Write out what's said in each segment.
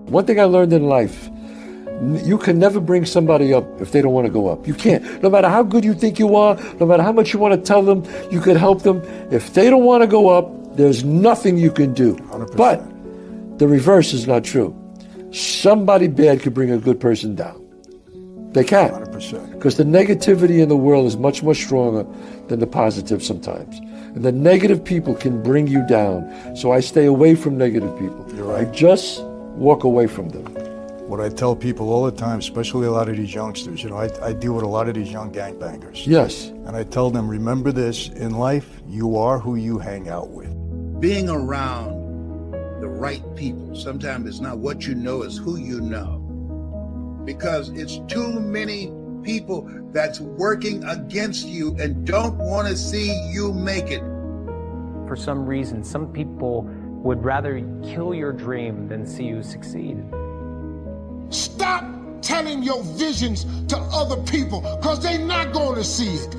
One thing I learned in life, you can never bring somebody up if they don't want to go up. You can't. No matter how good you think you are, no matter how much you want to tell them, you could help them. If they don't want to go up, there's nothing you can do. 100%. But the reverse is not true. Somebody bad could bring a good person down. They can. 100%. Because the negativity in the world is much more stronger than the positive sometimes. And the negative people can bring you down. So I stay away from negative people. You're right. I just walk away from them. What I tell people all the time, especially a lot of these youngsters, you know, I deal with a lot of these young gangbangers. Yes. And I tell them, remember this, in life, you are who you hang out with. Being around the right people, sometimes it's not what you know, it's who you know. Because it's too many people that's working against you and don't want to see you make it. For some reason, some people would rather kill your dream than see you succeed. Stop telling your visions to other people, because they're not going to see it.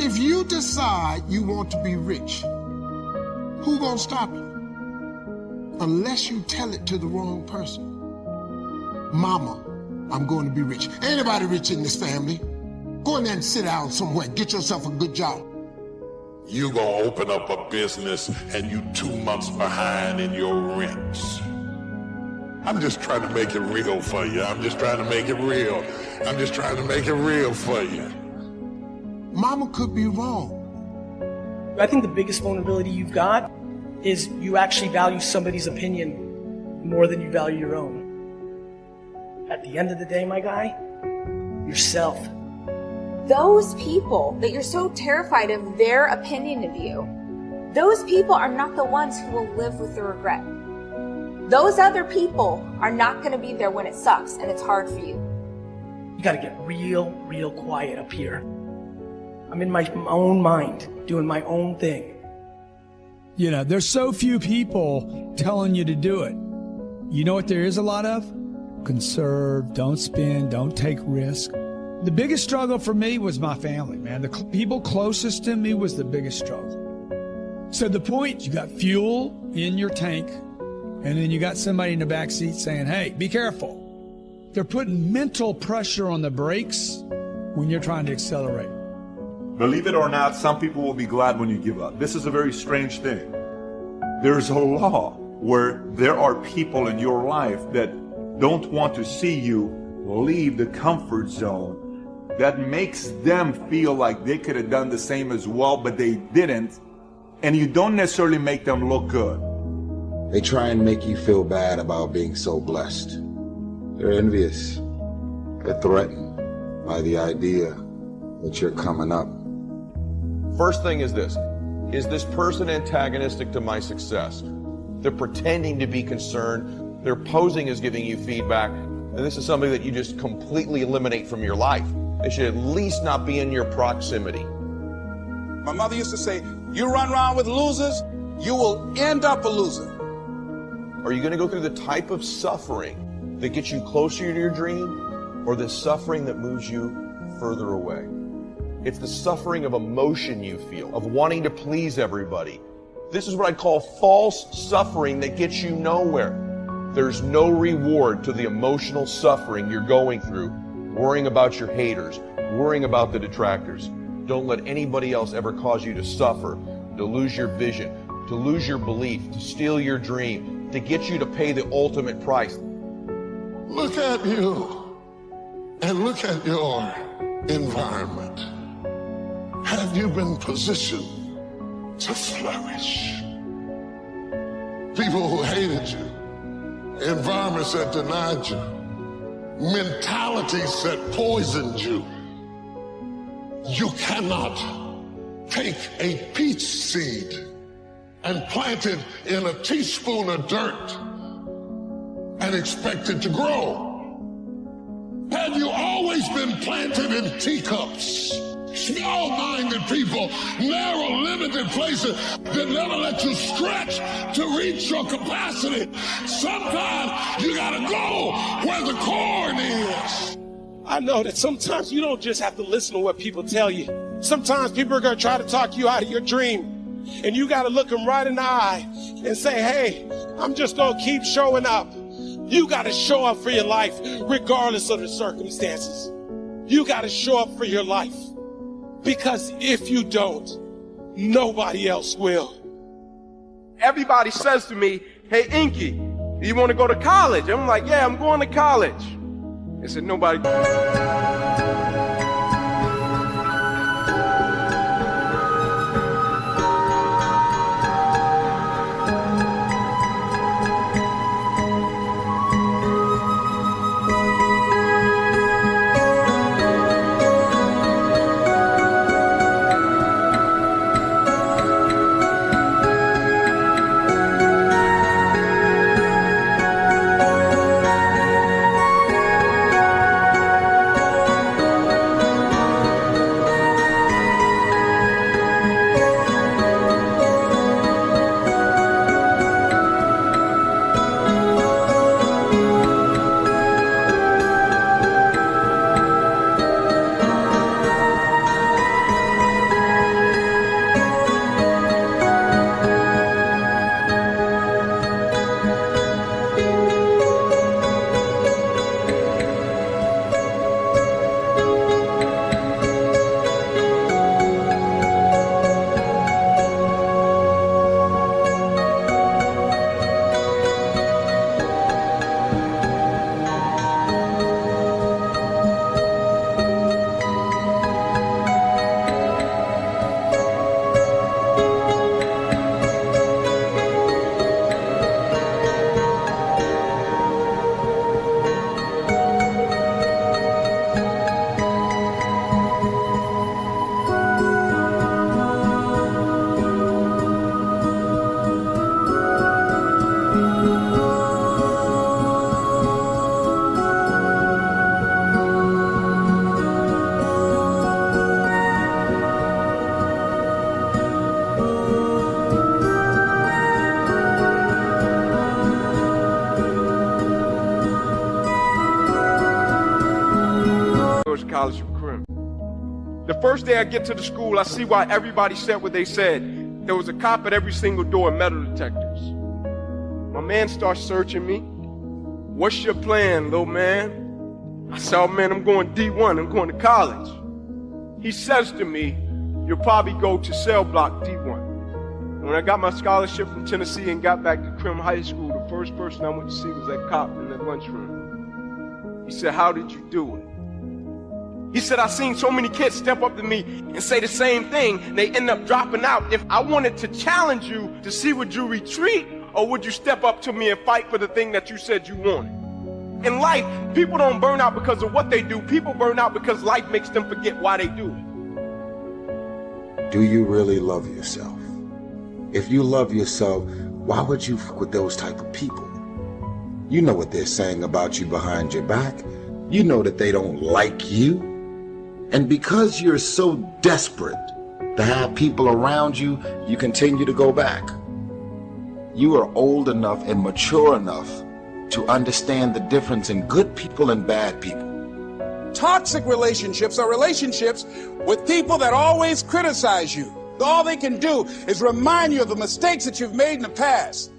If you decide you want to be rich, who gonna stop you? Unless you tell it to the wrong person. Mama, I'm going to be rich. Anybody rich in this family? Go in there and sit down somewhere. Get yourself a good job. You gonna open up a business and you 2 months behind in your rents. I'm just trying to make it real for you. I'm just trying to make it real. I'm just trying to make it real for you. Mama could be wrong. I think the biggest vulnerability you've got is you actually value somebody's opinion more than you value your own. At the end of the day, my guy, yourself. Those people that you're so terrified of their opinion of you, those people are not the ones who will live with the regret. Those other people are not going to be there when it sucks and it's hard for you. You got to get real quiet up here. I'm in my own mind, doing my own thing. You know, there's so few people telling you to do it. You know what there is a lot of? Conserve, don't spend, don't take risk. The biggest struggle for me was my family, man. The people closest to me was the biggest struggle. So the point, you got fuel in your tank, and then you got somebody in the back seat saying, hey, be careful. They're putting mental pressure on the brakes when you're trying to accelerate. Believe it or not, some people will be glad when you give up. This is a very strange thing. There's a law where there are people in your life that don't want to see you leave the comfort zone. That makes them feel like they could have done the same as well, but they didn't. And you don't necessarily make them look good. They try and make you feel bad about being so blessed. They're envious. They're threatened by the idea that you're coming up. First thing is this person antagonistic to my success? They're pretending to be concerned. They're posing as giving you feedback. And this is something that you just completely eliminate from your life. They should at least not be in your proximity. My mother used to say, you run around with losers, you will end up a loser. Are you going to go through the type of suffering that gets you closer to your dream, or the suffering that moves you further away? It's the suffering of emotion you feel, of wanting to please everybody. This is what I call false suffering that gets you nowhere. There's no reward to the emotional suffering you're going through, worrying about your haters, worrying about the detractors. Don't let anybody else ever cause you to suffer, to lose your vision, to lose your belief, to steal your dream, to get you to pay the ultimate price. Look at you and look at your environment. Have you been positioned to flourish? People who hated you, environments that denied you, mentalities that poisoned you. You cannot take a peach seed and plant it in a teaspoon of dirt and expect it to grow. Have you always been planted in teacups? Small-minded people, narrow, limited places that never let you stretch to reach your capacity. Sometimes you gotta go where the corn is. I know that sometimes you don't just have to listen to what people tell you. Sometimes people are going to try to talk you out of your dream. And you got to look them right in the eye and say, hey, I'm just going to keep showing up. You got to show up for your life regardless of the circumstances. You got to show up for your life. Because if you don't, nobody else will. Everybody says to me, hey, Inky, do you want to go to college? I'm like, yeah, I'm going to college. They said, nobody. College of Crim. The first day I get to the school, I see why everybody said what they said. There was a cop at every single door and metal detectors. My man starts searching me. What's your plan, little man? I said, oh man, I'm going D1, I'm going to college. He says to me, you'll probably go to cell block D1. When I got my scholarship from Tennessee and got back to Crim High School, the first person I went to see was that cop in the lunchroom. He said, how did you do it? He said, I've seen so many kids step up to me and say the same thing, and they end up dropping out. If I wanted to challenge you to see, would you retreat or would you step up to me and fight for the thing that you said you wanted? In life, people don't burn out because of what they do. People burn out because life makes them forget why they do it. Do you really love yourself? If you love yourself, why would you fuck with those type of people? You know what they're saying about you behind your back. You know that they don't like you. And because you're so desperate to have people around you, you continue to go back. You are old enough and mature enough to understand the difference in good people and bad people. Toxic relationships are relationships with people that always criticize you. All they can do is remind you of the mistakes that you've made in the past.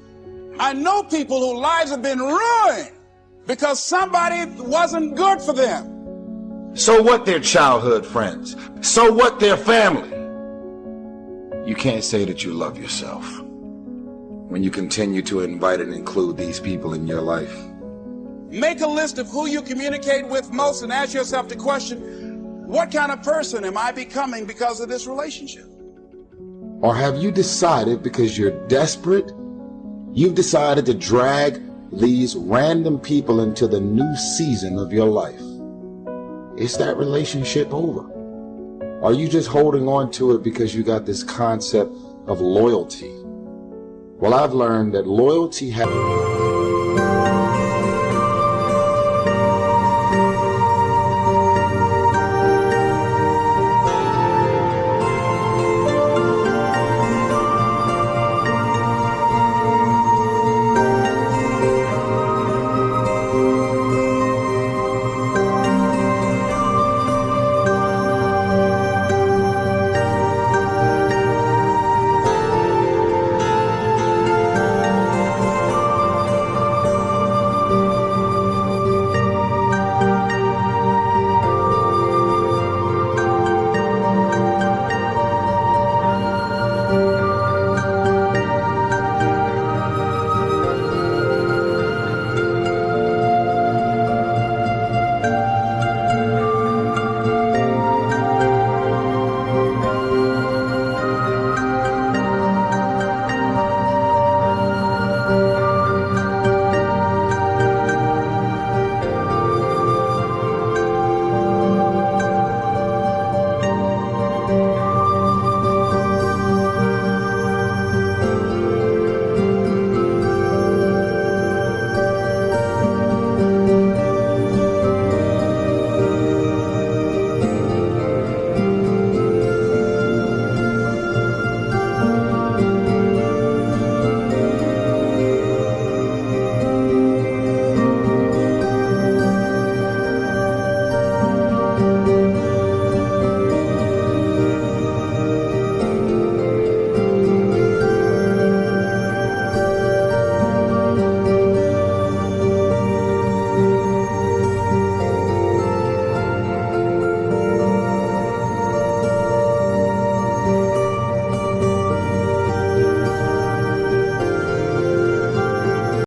I know people whose lives have been ruined because somebody wasn't good for them. So what their childhood friends? So what their family? You can't say that you love yourself when you continue to invite and include these people in your life. Make a list of who you communicate with most and ask yourself the question, what kind of person am I becoming because of this relationship? Or have you decided, because you're desperate, you've decided to drag these random people into the new season of your life? Is that relationship over? Are you just holding on to it because you got this concept of loyalty? Well, I've learned that loyalty has...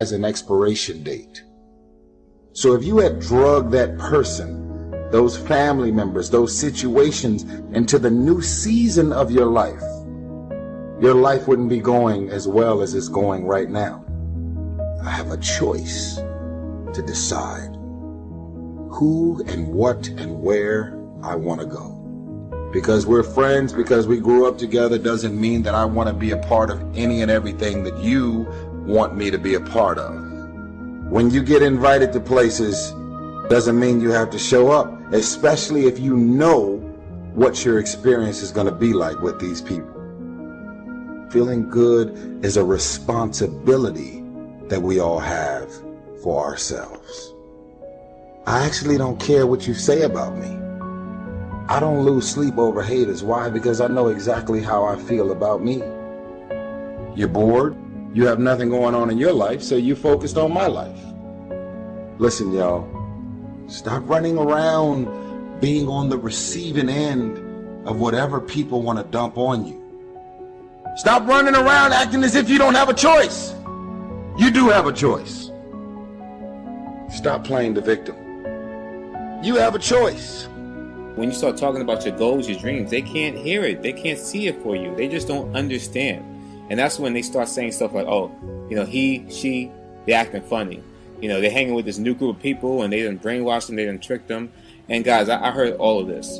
has an expiration date. So if you had drugged that person, those family members, those situations into the new season of your life wouldn't be going as well as it's going right now. I have a choice to decide who and what and where I want to go. Because we're friends, because we grew up together, doesn't mean that I want to be a part of any and everything that you want me to be a part of. When you get invited to places, doesn't mean you have to show up, especially if you know what your experience is going to be like with these people. Feeling good is a responsibility that we all have for ourselves. I actually don't care what you say about me. I don't lose sleep over haters. Why? Because I know exactly how I feel about me. You're bored. You have nothing going on in your life, so you focused on my life. Listen, y'all. Stop running around being on the receiving end of whatever people want to dump on you. Stop running around acting as if you don't have a choice. You do have a choice. Stop playing the victim. You have a choice. When you start talking about your goals, your dreams, they can't hear it. They can't see it for you. They just don't understand. And that's when they start saying stuff like, oh, he, she, they're acting funny. They're hanging with this new group of people and they done brainwashed them, they done tricked them. And guys, I heard all of this.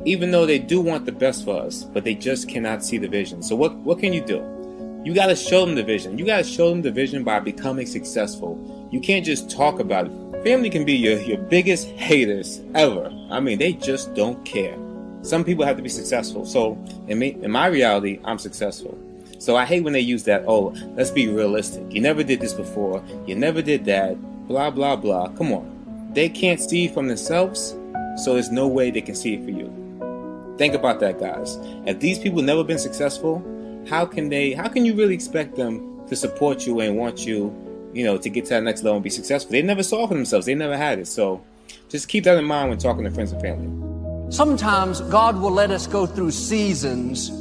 Even though they do want the best for us, but they just cannot see the vision. So what can you do? You got to show them the vision. You got to show them the vision by becoming successful. You can't just talk about it. Family can be your biggest haters ever. I mean, they just don't care. Some people have to be successful. So in my reality, I'm successful. So I hate when they use that, oh, let's be realistic. You never did this before. You never did that. Blah, blah, blah. Come on. They can't see from themselves, so there's no way they can see it for you. Think about that, guys. If these people never been successful, how can you really expect them to support you and want you, to get to that next level and be successful? They never saw it for themselves. They never had it. So just keep that in mind when talking to friends and family. Sometimes God will let us go through seasons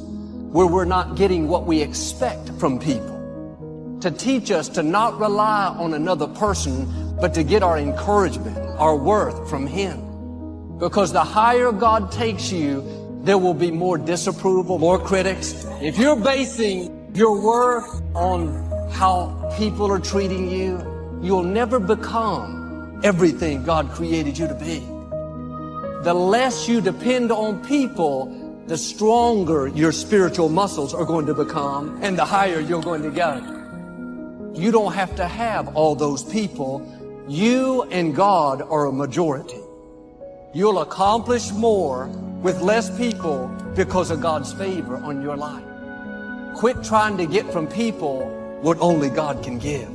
where we're not getting what we expect from people, to teach us to not rely on another person, but to get our encouragement, our worth from Him. Because the higher God takes you, there will be more disapproval, more critics. If you're basing your worth on how people are treating you, you'll never become everything God created you to be. The less you depend on people, the stronger your spiritual muscles are going to become and the higher you're going to go. You don't have to have all those people. You and God are a majority. You'll accomplish more with less people because of God's favor on your life. Quit trying to get from people what only God can give.